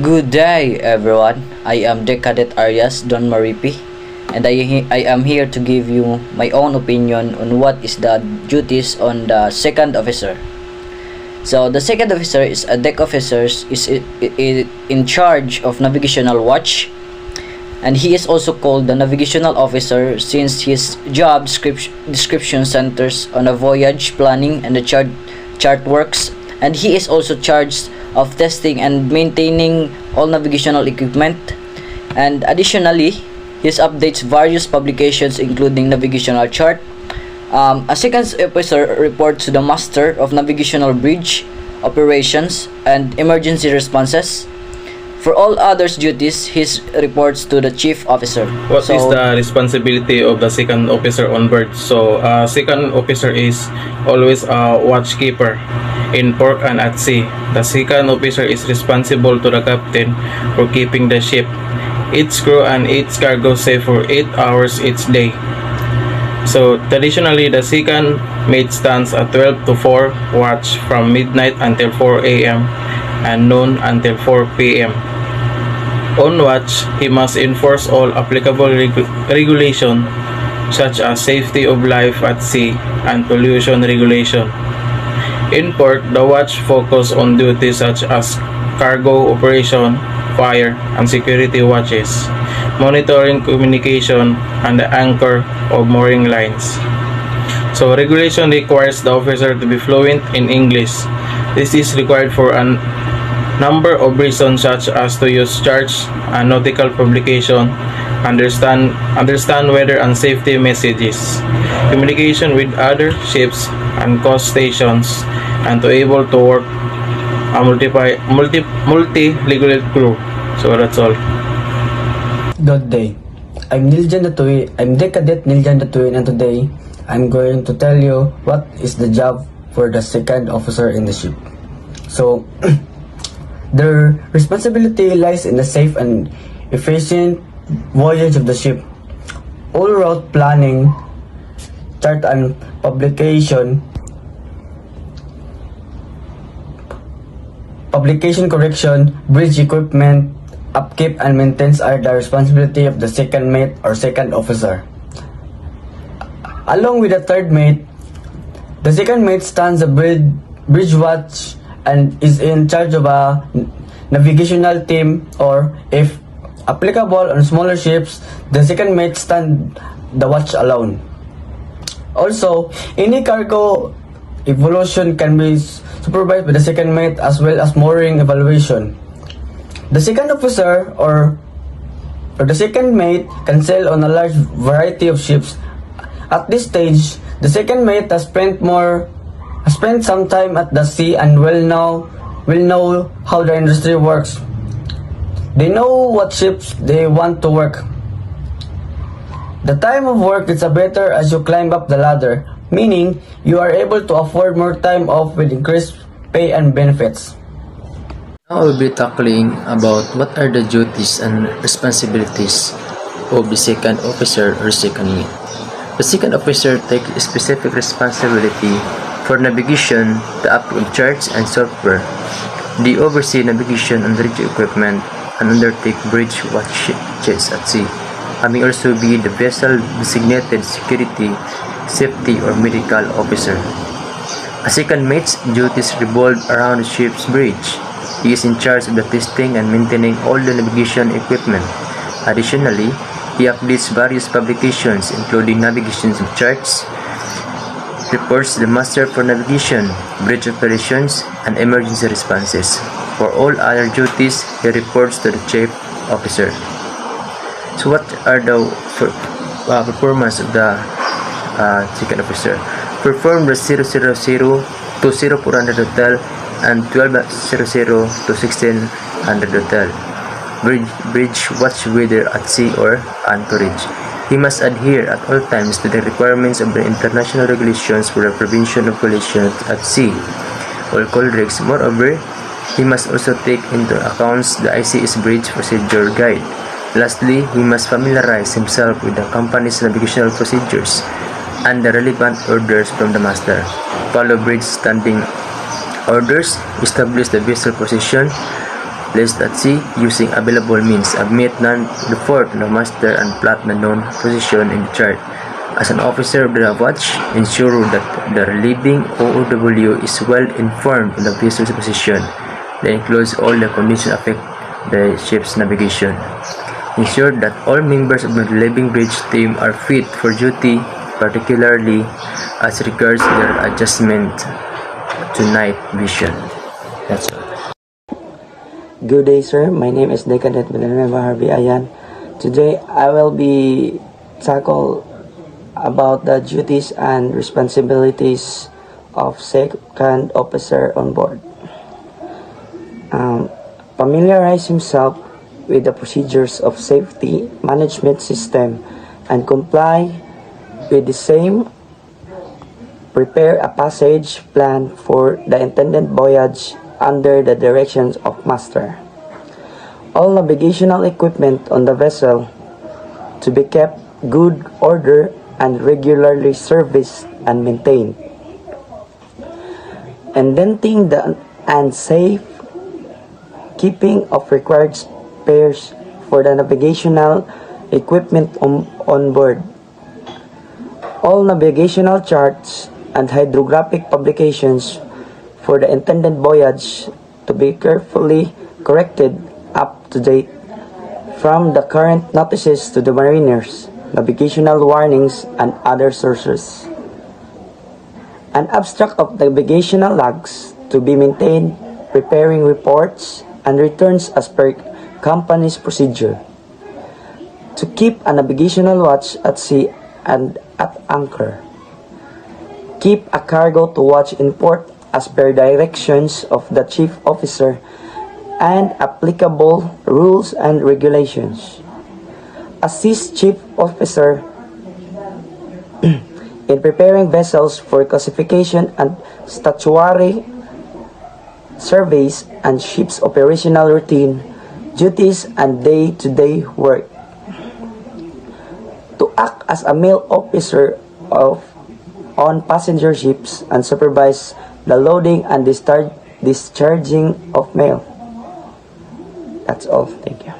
Good day, everyone. I am Deck Cadet Arias Don Maripi, and I am here to give you my own opinion on what is the duties on the second officer. So, the second officer is a deck officer in charge of navigational watch, and he is also called the navigational officer since his job description centers on a voyage planning and the chart works, and he is also charged of testing and maintaining all navigational equipment. And additionally, he updates various publications including navigational chart. A second officer reports to the master of navigational bridge operations and emergency responses. For all others duties, he reports to the chief officer. What is the responsibility of the second officer on board? So, second officer is always a watchkeeper in port and at sea. The second officer is responsible to the captain for keeping the ship, its crew, and its cargo safe for 8 hours each day. So, traditionally, the second mate stands at 12 to 4 watch from midnight until 4 a.m. and noon until 4 p.m. On watch, he must enforce all applicable regulation such as safety of life at sea and pollution regulation. In port, the watch focus on duties such as cargo operation, fire, and security watches, monitoring communication, and the anchor of mooring lines. So regulation requires the officer to be fluent in English. This is required for an number of reasons such as to use charts and nautical publication, understand weather and safety messages, communication with other ships and coast stations, and to able to work a multi-legal crew. So that's all. Good day. I'm Niljan Datuy. I'm Deck Cadet Niljan Datuy, and today I'm going to tell you what is the job for the second officer in the ship. So, their responsibility lies in the safe and efficient voyage of the ship. All route planning, chart and publication correction, bridge equipment, upkeep and maintenance are the responsibility of the second mate or second officer. Along with the third mate, the second mate stands a bridge watch and is in charge of a navigational team, or if applicable on smaller ships, the second mate stand the watch alone. Also, any cargo evolution can be supervised by the second mate as well as mooring evaluation. The second officer or the second mate can sail on a large variety of ships. At this stage, the second mate has spent some time at the sea and will know how the industry works. They know what ships they want to work. The time of work is better as you climb up the ladder, meaning you are able to afford more time off with increased pay and benefits. Now I will be tackling about what are the duties and responsibilities of the second officer or second mate. The second officer takes specific responsibility for navigation, the upload charts and software. They oversee navigation and bridge equipment and undertake bridge watches at sea. May also be the vessel designated security, safety, or medical officer. A second mate's duties revolve around the ship's bridge. He is in charge of the testing and maintaining all the navigation equipment. Additionally, he updates various publications including navigation charts, reports to the Master for Navigation, Bridge Operations, and Emergency Responses. For all other duties, he reports to the Chief Officer. So what are the performance of the second officer? Perform the 000 to 0400 hotel and 1200 to 1600 hotel. Bridge watch weather at sea or anchorage. He must adhere at all times to the requirements of the international regulations for the prevention of collision at sea, all call rigs. Moreover, he must also take into account the ICS Bridge Procedure Guide. Lastly, he must familiarize himself with the company's navigational procedures and the relevant orders from the master. Follow bridge standing orders, establish the vessel position, placed at sea using available means, admit none report the master and plot the known position in the chart. As an officer of the watch, ensure that the relieving OOW is well informed on the vessel's position. That includes all the conditions affect the ship's navigation. Ensure that all members of the relieving bridge team are fit for duty, particularly as regards their adjustment to night vision. That's all. Good day, sir. My name is Decadet Villanueva Harvey Ayan. Today, I will be tackle about the duties and responsibilities of second officer on board. Familiarize himself with the procedures of safety management system and comply with the same. Prepare a passage plan for the intended voyage under the directions of master. All navigational equipment on the vessel to be kept good order and regularly serviced and maintained. Indenting and safe keeping of required spares for the navigational equipment on board. All navigational charts and hydrographic publications for the intended voyage to be carefully corrected up to date from the current notices to the mariners, navigational warnings, and other sources. An abstract of navigational logs to be maintained, preparing reports and returns as per company's procedure. To keep a navigational watch at sea and at anchor. Keep a cargo to watch in port as per directions of the chief officer and applicable rules and regulations. Assist chief officer in preparing vessels for classification and statutory surveys and ship's operational routine, duties, and day-to-day work. To act as a male officer on passenger ships and supervise the loading and discharging of mail. That's all. Thank you.